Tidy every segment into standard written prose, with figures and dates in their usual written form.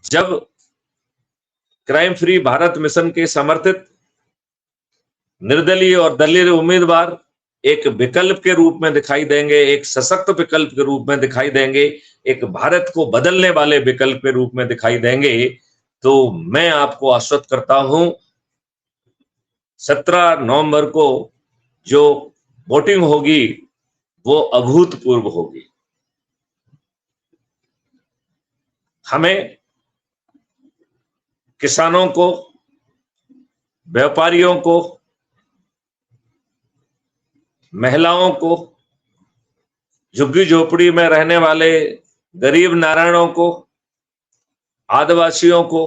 जब crime free Bharat mission के समर्थित निर्दलीय और दलीय उम्मीदवार एक विकल्प के रूप में दिखाई देंगे, एक सशक्त विकल्प के रूप में दिखाई देंगे, एक भारत को बदलने वाले विकल्प के रूप में दिखाई देंगे, तो मैं आपको आश्वस्त करता हूं 17 नवंबर को जो वोटिंग होगी वो अभूतपूर्व होगी। हमें किसानों को, व्यापारियों को, महिलाओं को, झुग्गी झोपड़ी में रहने वाले गरीब नारायणों को, आदिवासियों को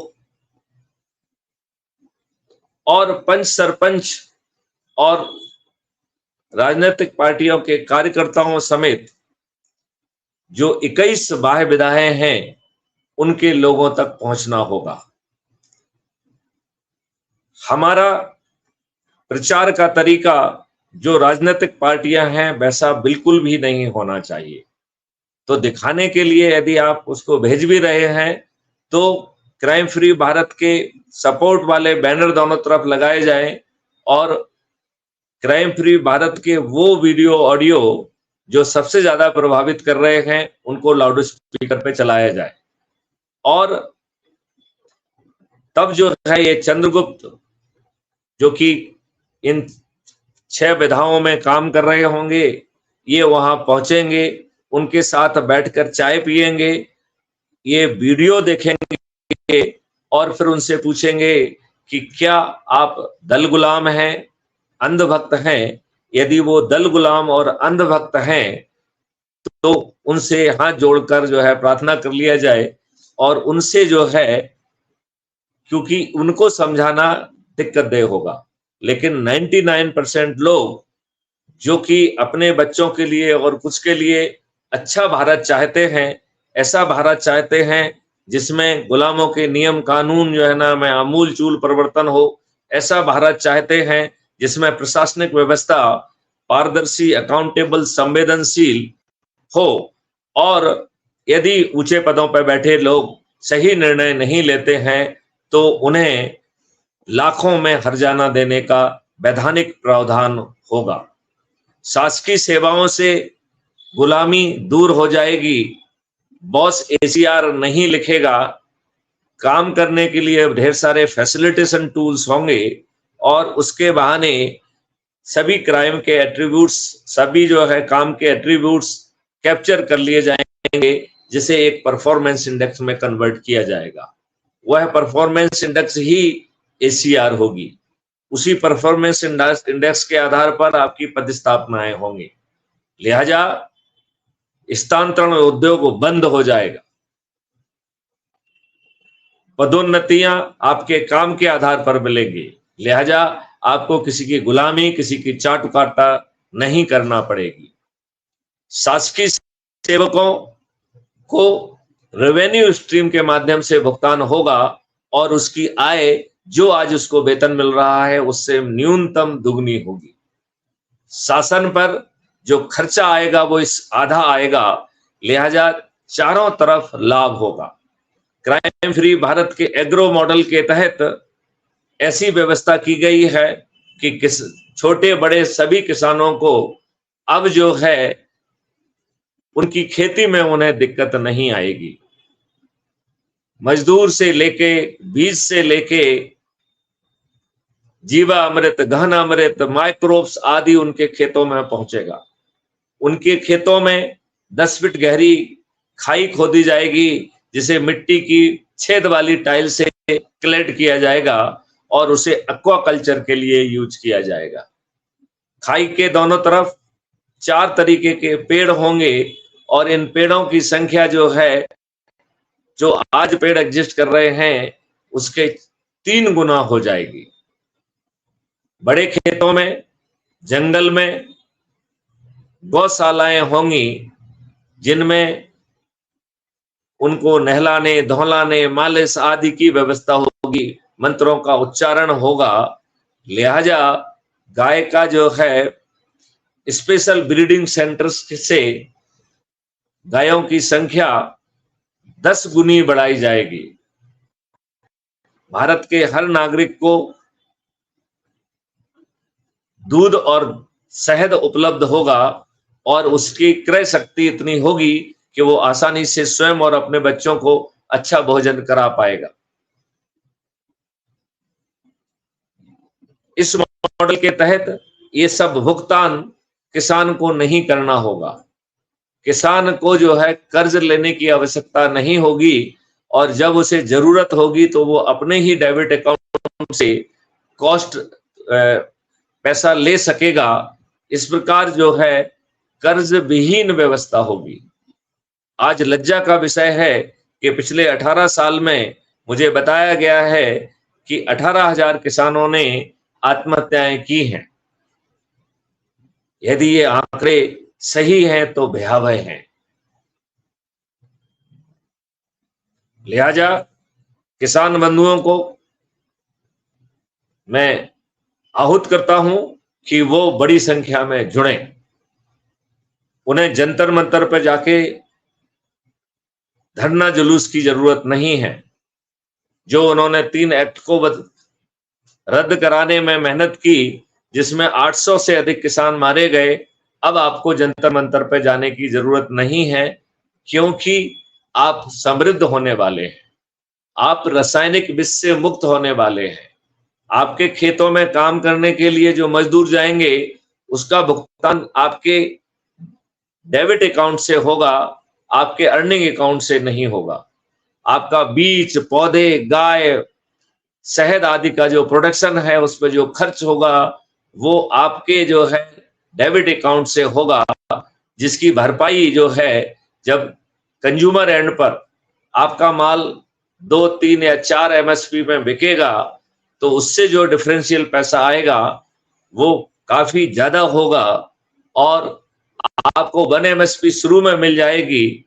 और पंच सरपंच और राजनीतिक पार्टियों के कार्यकर्ताओं समेत जो 21 बाह्य विधाएं हैं उनके लोगों तक पहुंचना होगा। हमारा प्रचार का तरीका जो राजनीतिक पार्टियां हैं वैसा बिल्कुल भी नहीं होना चाहिए। तो दिखाने के लिए यदि आप उसको भेज भी रहे हैं तो क्राइम फ्री भारत के सपोर्ट वाले बैनर दोनों तरफ लगाए जाएं और क्राइम फ्री भारत के वो वीडियो ऑडियो जो सबसे ज्यादा प्रभावित कर रहे हैं उनको लाउड स्पीकर पे चलाया जाए। और तब जो है ये चंद्रगुप्त जो कि इन 6 विधाओं में काम कर रहे होंगे, ये वहां पहुंचेंगे, उनके साथ बैठकर चाय पिएंगे, ये वीडियो देखेंगे और फिर उनसे पूछेंगे कि क्या आप दल गुलाम हैं, अंधभक्त हैं। यदि वो दल गुलाम और अंधभक्त हैं तो उनसे हाथ जोड़कर जो है प्रार्थना कर लिया जाए और उनसे जो है, क्योंकि उनको समझाना दिक्कतदेह होगा, लेकिन 99% लोग जो कि अपने बच्चों के लिए और कुछ के लिए अच्छा भारत चाहते हैं, ऐसा भारत चाहते हैं जिसमें गुलामों के नियम कानून जो है ना में आमूल चूल परिवर्तन हो, ऐसा भारत चाहते हैं जिसमें प्रशासनिक व्यवस्था पारदर्शी, अकाउंटेबल, संवेदनशील हो और यदि ऊंचे पदों पर बैठे लोग सही निर्णय नहीं लेते हैं तो उन्हें लाखों में हर्जाना देने का वैधानिक प्रावधान होगा। शासकीय सेवाओं से गुलामी दूर हो जाएगी, बॉस एसीआर नहीं लिखेगा, काम करने के लिए ढेर सारे फैसिलिटेशन टूल्स होंगे और उसके बहाने सभी क्राइम के एट्रीब्यूट्स, सभी जो है काम के एट्रीब्यूट्स कैप्चर कर लिए जाएंगे, जिसे एक परफॉर्मेंस इंडेक्स में कन्वर्ट किया जाएगा। वह परफॉर्मेंस इंडेक्स ही एसीआर होगी। उसी परफॉर्मेंस इंडेक्स के आधार पर आपकी पदस्थापनाएं होंगी। लिहाजा स्थानांतरण उद्योग बंद हो जाएगा। पदोन्नतियां आपके काम के आधार पर मिलेंगी। लिहाजा आपको किसी की गुलामी, किसी की चाटुकारिता नहीं करना पड़ेगी। शासकीय सेवकों को रेवेन्यू स्ट्रीम के माध्यम से भुगतान होगा और उसकी आय जो आज उसको वेतन मिल रहा है उससे न्यूनतम दुगनी होगी। शासन पर जो खर्चा आएगा वो इस आधा आएगा। लिहाजा चारों तरफ लाभ होगा। क्राइम फ्री भारत के एग्रो मॉडल के तहत ऐसी व्यवस्था की गई है कि छोटे बड़े सभी किसानों को अब जो है उनकी खेती में उन्हें दिक्कत नहीं आएगी। मजदूर से लेके, बीज से लेके जीवा अमृत, गहन अमृत, माइक्रोब्स आदि उनके खेतों में पहुंचेगा। उनके खेतों में 10 फीट गहरी खाई खोदी जाएगी जिसे मिट्टी की छेद वाली टाइल से क्लेड किया जाएगा और उसे एक्वाकल्चर के लिए यूज किया जाएगा। खाई के दोनों तरफ 4 तरीके के पेड़ होंगे और इन पेड़ों की संख्या जो है, जो आज पेड़ एग्जिस्ट कर रहे हैं उसके 3 गुना हो जाएगी। बड़े खेतों में, जंगल में गौशालाएं होंगी जिनमें उनको नहलाने, धुलाने, मालिश आदि की व्यवस्था होगी, मंत्रों का उच्चारण होगा। लिहाजा गाय का जो है स्पेशल ब्रीडिंग सेंटर्स से गायों की संख्या 10 गुनी बढ़ाई जाएगी। भारत के हर नागरिक को दूध और शहद उपलब्ध होगा और उसकी क्रय शक्ति इतनी होगी कि वो आसानी से स्वयं और अपने बच्चों को अच्छा भोजन करा पाएगा। इस मॉडल के तहत ये सब भुगतान किसान को नहीं करना होगा। किसान को जो है कर्ज लेने की आवश्यकता नहीं होगी और जब उसे जरूरत होगी तो वो अपने ही डेबिट अकाउंट से कॉस्ट पैसा ले सकेगा। इस प्रकार जो है कर्ज विहीन व्यवस्था होगी। आज लज्जा का विषय है कि पिछले 18 साल में मुझे बताया गया है कि 18,000 किसानों ने आत्महत्याएं की हैं। यदि ये आंकड़े सही हैं तो भयावह हैं। लिहाजा किसान बंधुओं को मैं आहूत करता हूं कि वो बड़ी संख्या में जुड़ें। उन्हें जंतर मंतर पर जाके धरना जुलूस की जरूरत नहीं है। जो उन्होंने 3 एक्ट को रद्द कराने में मेहनत की, जिसमें 800 से अधिक किसान मारे गए, अब आपको जंतर मंतर पर जाने की जरूरत नहीं है, क्योंकि आप समृद्ध होने वाले हैं। आप रासायनिक विष से मुक्त होने वाले हैं। आपके खेतों में काम करने के लिए जो मजदूर जाएंगे उसका भुगतान आपके डेबिट अकाउंट से होगा, आपके अर्निंग अकाउंट से नहीं होगा। आपका बीज, पौधे, गाय, शहद आदि का जो प्रोडक्शन है उस पर जो खर्च होगा वो आपके जो है डेबिट अकाउंट से होगा, जिसकी भरपाई जो है जब कंज्यूमर एंड पर आपका माल 2, 3 या 4 MSP में बिकेगा तो उससे जो डिफरेंशियल पैसा आएगा वो काफी ज्यादा होगा और आपको 1 MSP शुरू में मिल जाएगी।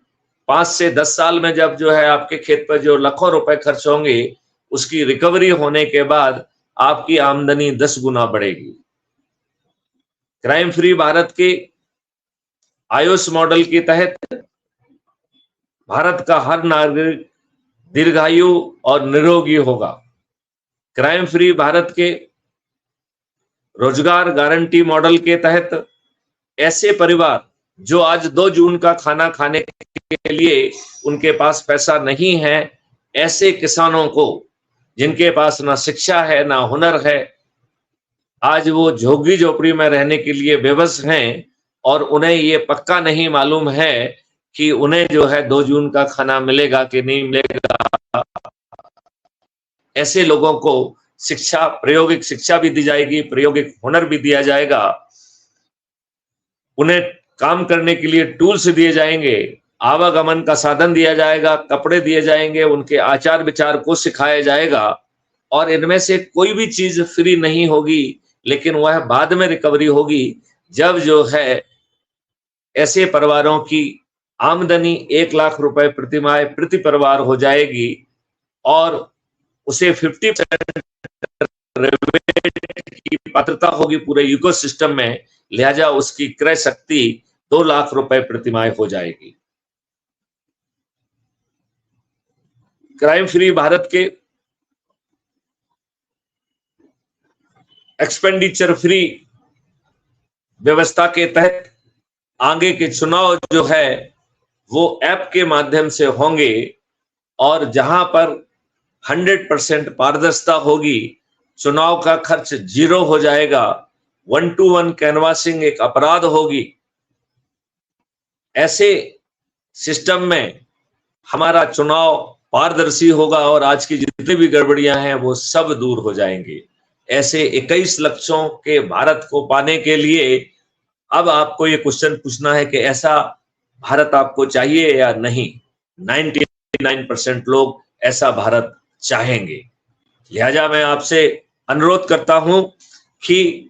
5 से 10 साल में जब जो है आपके खेत पर जो लाखों रुपए खर्च होंगे उसकी रिकवरी होने के बाद आपकी आमदनी 10 गुना बढ़ेगी। क्राइम फ्री भारत के आयुष मॉडल के तहत भारत का हर नागरिक दीर्घायु और निरोगी होगा। क्राइम फ्री भारत के रोजगार गारंटी मॉडल के तहत ऐसे परिवार जो आज 2 जून का खाना खाने के लिए उनके पास पैसा नहीं है, ऐसे किसानों को जिनके पास ना शिक्षा है ना हुनर है, आज वो झोगी झोपड़ी में रहने के लिए बेबस हैं और उन्हें ये पक्का नहीं मालूम है कि उन्हें जो है 2 जून का खाना मिलेगा कि नहीं मिलेगा। ऐसे लोगों को शिक्षा, प्रायोगिक शिक्षा भी दी जाएगी, प्रायोगिक हुनर भी दिया जाएगा। उन्हें काम करने के लिए टूल्स दिए जाएंगे, आवागमन का साधन दिया जाएगा, कपड़े दिए जाएंगे, उनके आचार विचार को सिखाया जाएगा। और इनमें से कोई भी चीज फ्री नहीं होगी, लेकिन वह बाद में रिकवरी होगी जब जो है ऐसे परिवारों की आमदनी 1 लाख रुपए प्रति माह प्रति परिवार हो जाएगी और उसे 50% की पात्रता होगी पूरे इकोसिस्टम में। लिहाजा उसकी क्रय शक्ति 2 लाख रुपए प्रति माह हो जाएगी। क्राइम फ्री भारत के एक्सपेंडिचर फ्री व्यवस्था के तहत आगे के चुनाव जो है वो ऐप के माध्यम से होंगे और जहां पर 100% पारदर्शिता होगी, चुनाव का खर्च 0 हो जाएगा, 1-to-1 कैनवासिंग एक अपराध होगी। ऐसे सिस्टम में हमारा चुनाव पारदर्शी होगा और आज की जितनी भी गड़बड़ियां हैं वो सब दूर हो जाएंगे। ऐसे 21 लक्ष्यों के भारत को पाने के लिए अब आपको ये क्वेश्चन पूछना है कि ऐसा भारत आपको चाहिए या नहीं। 99% लोग ऐसा भारत चाहेंगे। लिहाजा मैं आपसे अनुरोध करता हूं कि